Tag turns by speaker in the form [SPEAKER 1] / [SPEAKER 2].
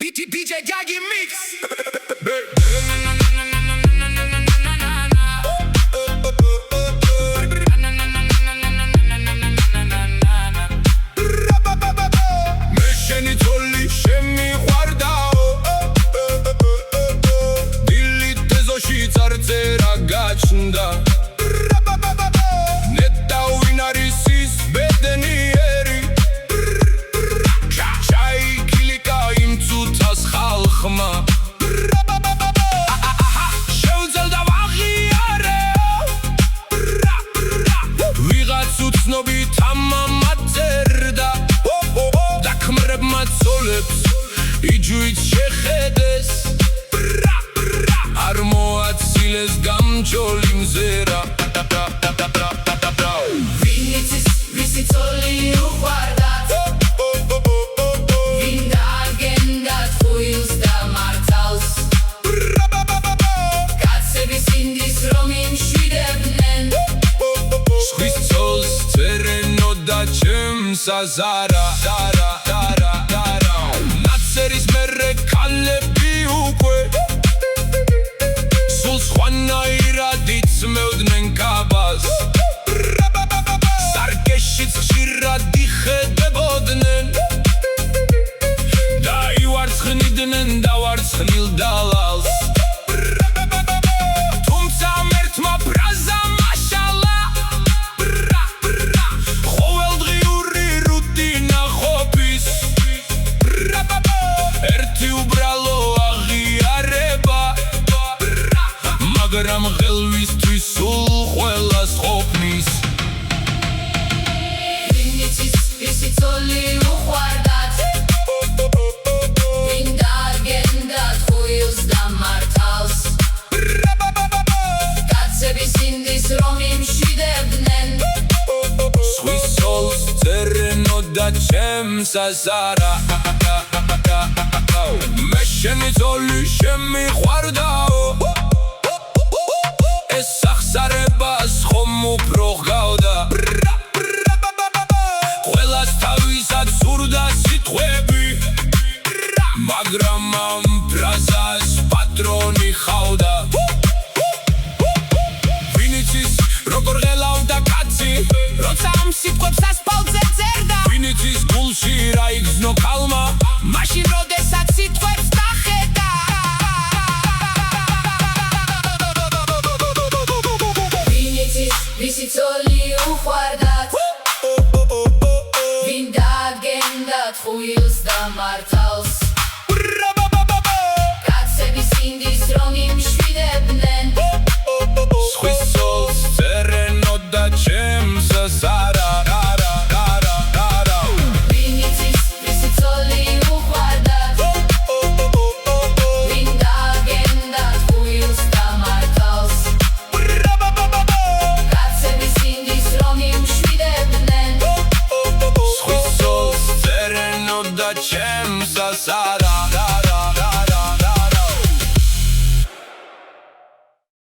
[SPEAKER 1] DJ Gagi Mix. იჯვით შეხედეს არ მოაციles გამჭოლი მზერა ვინიცის ვისი წოლი უყვარდათ ვინ დააგენდათ ხუილს და მართალს კაცების ინდის რომ იმშვიდებდნენ სხვის წოლს წერენო და ჩემს აზარა Seris mere kalebi ukwe Sul svanayra dits meudnen kabas Sarkeshits chira dihedebodnen Da iwarts khnidnen da warts khnil dalals Tumtsa mertma praza mashallah Khovel dghiuri rutina khopis ერთი უბრალო აღიარება მაგრამ ხელვისთვის სულ ყველას ყოფნის ვინიცის ვისი წოლი უყვარდათ ვინ დააგენდათ ხუილს და მართალს კაცების ინდის რომ იმშვიდებდნენ სხვის წოლს წერენო და ჩემს აზარა მე შენი წოლი შემიყვარდაო ეს სახსარებას ხომ უფრო ჰგავდა ყველას თავისად სურდა სიტყვები მაგრამ ამ ფრაზას პატრონი ხავდა ვინიცის როგორ ღელავდა კაცი როცა ამ სიტყვებს ასფალტზე წერდა ვინიცის გულში რა იგრძნო ქალმა მაშინ როდესაც სიტყვებს დახედა ვინიცის ვისი წოლი უყვარდათ ვინ დააგენდათ ხუილს და მართალს კაცების ინდის რომ იმშვიდებდნენ სხვის წოლს წერენო და